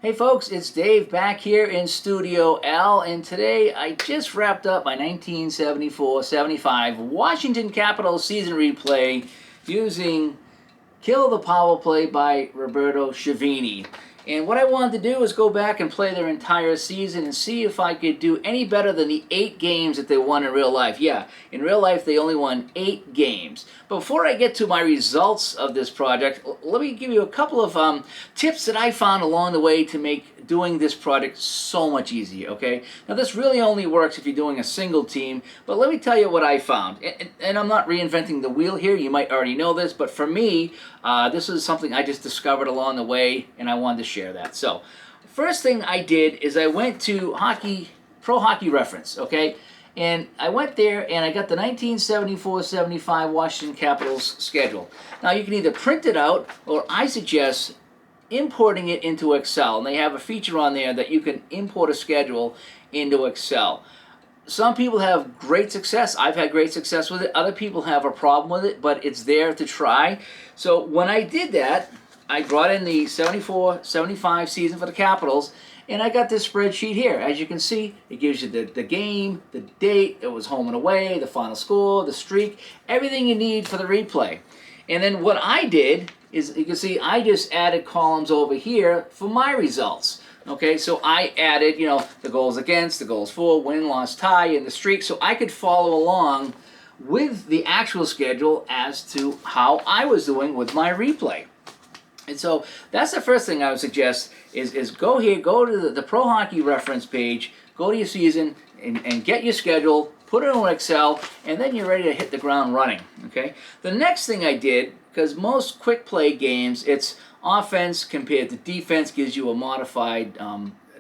Hey folks, it's Dave back here in Studio L, and today I just wrapped up my 1974-75 Washington Capitals season replay using Kill the Powerplay by Roberto Chiavini. And what I wanted to do is go back and play their entire season and see if I could do any better than the 8 games that they won in real life. Yeah, in real life they only won 8 games. But before I get to my results of this project, let me give you a couple of tips that I found along the way to make doing this project so much easier, okay? Now this really only works if you're doing a single team, but let me tell you what I found. And I'm not reinventing the wheel here, you might already know this, but for me, this is something I just discovered along the way, and I wanted to share that. So, first thing I did is I went to Pro Hockey Reference, okay? And I went there and I got the 1974-75 Washington Capitals schedule. Now you can either print it out, or I suggest importing it into Excel. And they have a feature on there that you can import a schedule into Excel. Some people have great success. I've had great success with it. Other people have a problem with it, but it's there to try. So when I did that, I brought in the 74-75 season for the Capitals, and I got this spreadsheet here. As you can see, it gives you the game, the date, it was home and away, the final score, the streak, everything you need for the replay. And then what I did is, you can see, I just added columns over here for my results. Okay, so I added, the goals against, the goals for, win, loss, tie, and the streak, so I could follow along with the actual schedule as to how I was doing with my replay. And so that's the first thing I would suggest is go here, go to the Pro Hockey Reference page, go to your season, and get your schedule, put it in Excel, and then you're ready to hit the ground running. Okay. The next thing I did, because most quick play games, it's offense compared to defense, gives you a modified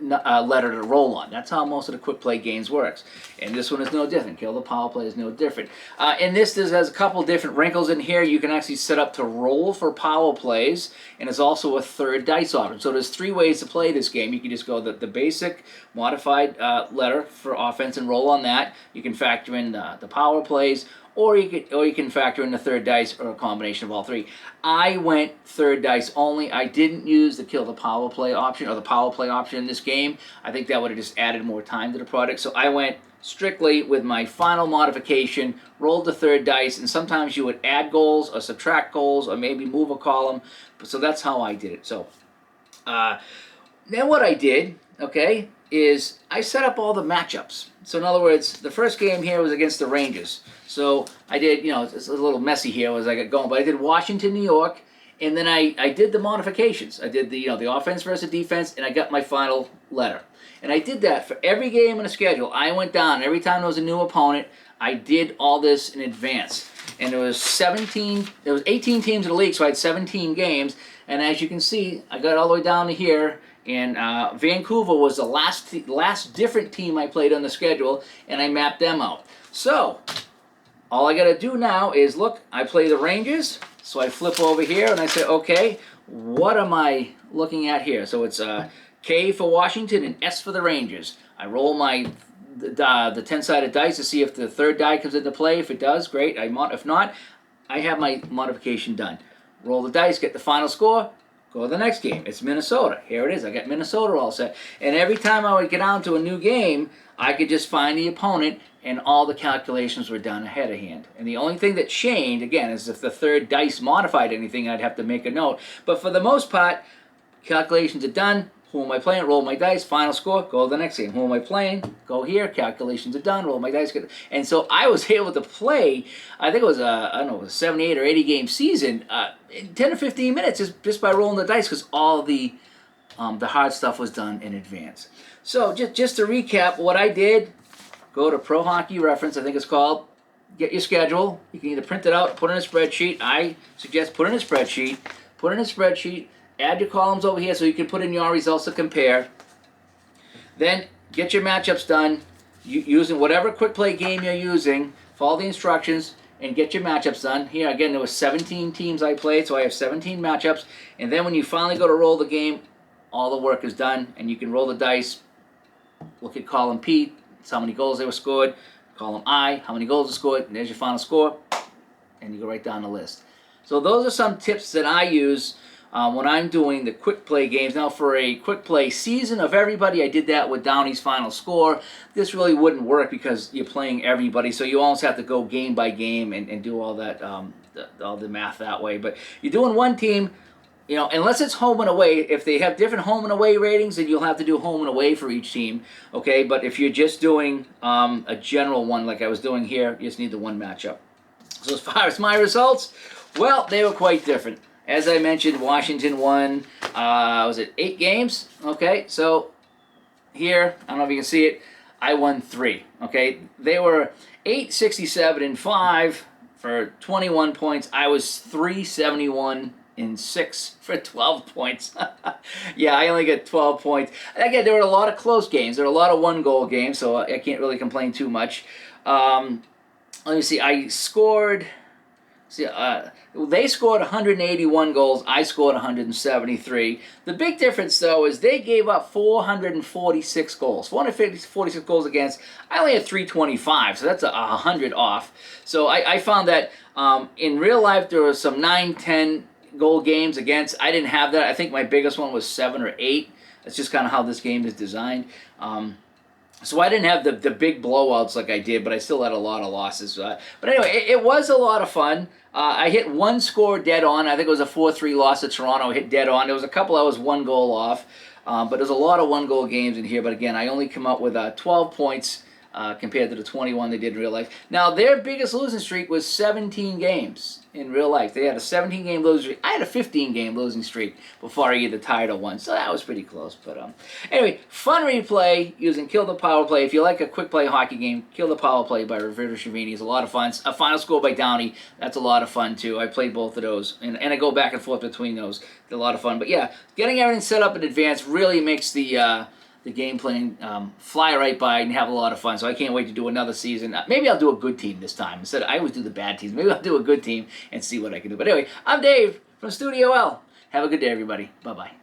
letter to roll on. That's how most of the quick play games works. And this one is no different. Kill the Powerplay is no different. And this has a couple different wrinkles in here. You can actually set up to roll for power plays, and there's also a third dice option. So there's 3 ways to play this game. You can just go the basic modified letter for offense and roll on that. You can factor in the power plays, or you can factor in the third dice, or a combination of all 3. I went third dice only. I didn't use the Kill the Powerplay option or the power play option in this game. I think that would have just added more time to the product. So I went strictly with my final modification, rolled the third dice, and sometimes you would add goals or subtract goals or maybe move a column. So that's how I did it. So then what I did, okay, is I set up all the matchups. So in other words, the first game here was against the Rangers. So I did, it's a little messy here as I got going, but I did Washington, New York, and then I did the modifications. I did the offense versus defense, and I got my final letter. And I did that for every game in the schedule. I went down every time there was a new opponent. I did all this in advance. And there was 18 teams in the league, so I had 17 games. And as you can see, I got all the way down to here. And Vancouver was the last different team I played on the schedule, and I mapped them out. So all I got to do now is look. I play the Rangers, so I flip over here and I say, okay, what am I looking at here? So it's K for Washington and S for the Rangers. I roll the 10-sided dice to see if the third die comes into play. If it does, great. If not, I have my modification done. Roll the dice, get the final score. Go to the next game. It's Minnesota. Here it is. I got Minnesota all set. And every time I would get on to a new game, I could just find the opponent, and all the calculations were done ahead of hand. And the only thing that changed, again, is if the third dice modified anything, I'd have to make a note. But for the most part, calculations are done. Who am I playing? Roll my dice. Final score. Go to the next game. Who am I playing? Go here. Calculations are done. Roll my dice. And so I was able to play, I think it was a 78 or 80 game season, in 10 or 15 minutes just by rolling the dice, because all the hard stuff was done in advance. So just to recap what I did, go to Pro Hockey Reference, I think it's called. Get your schedule. You can either print it out, put it in a spreadsheet. I suggest put it in a spreadsheet. Put it in a spreadsheet. Add your columns over here so you can put in your results to compare. Then get your matchups done using whatever quick play game you're using. Follow the instructions and get your matchups done. Here again, there were 17 teams I played, so I have 17 matchups. And then when you finally go to roll the game, all the work is done, and you can roll the dice. Look at column P, it's how many goals they were scored. Column I, how many goals were scored, and there's your final score. And you go right down the list. So those are some tips that I use when I'm doing the quick play games. Now, for a quick play season of everybody, I did that with Downey's Final Score. This really wouldn't work because you're playing everybody, so you almost have to go game by game and do all that, all the math that way. But you're doing one team. You know, unless it's home and away, if they have different home and away ratings, then you'll have to do home and away for each team, okay? But if you're just doing a general one like I was doing here, you just need the one matchup. So as far as my results, well, they were quite different. As I mentioned, Washington won, was it 8 games? Okay, so here, I don't know if you can see it, I won 3, okay? They were 8-67-5 for 21 points. I was 371 in 6 for 12 points. Yeah, I only get 12 points. Again, there were a lot of close games. There were a lot of one-goal games, so I can't really complain too much. Let me see. I scored... See, they scored 181 goals. I scored 173. The big difference, though, is they gave up 446 goals. 446 goals against. I only had 325, so that's 100 off. So I found that in real life there were some 9, 10 goal games against. I didn't have that. I think my biggest one was 7 or 8. That's just kind of how this game is designed. So I didn't have the big blowouts like I did, but I still had a lot of losses. But anyway, it was a lot of fun. I hit one score dead on. I think it was a 4-3 loss to Toronto. I hit dead on. There was a couple I was 1 goal off. But there's a lot of 1-goal games in here. But again, I only come out with 12 points compared to the 21 they did in real life. Now, their biggest losing streak was 17 games in real life. They had a 17-game losing streak. I had a 15-game losing streak before I either tied or won, so that was pretty close. But anyway, fun replay using Kill the Powerplay. If you like a quick play hockey game, Kill the Powerplay by Roberto Chiavini is a lot of fun. A Final Score by Downey, that's a lot of fun too. I played both of those, and I go back and forth between those. They're a lot of fun. But yeah, getting everything set up in advance really makes the game playing fly right by and have a lot of fun. So I can't wait to do another season. Maybe I'll do a good team this time. Instead, I always do the bad teams. Maybe I'll do a good team and see what I can do. But anyway, I'm Dave from Studio L. Have a good day, everybody. Bye-bye.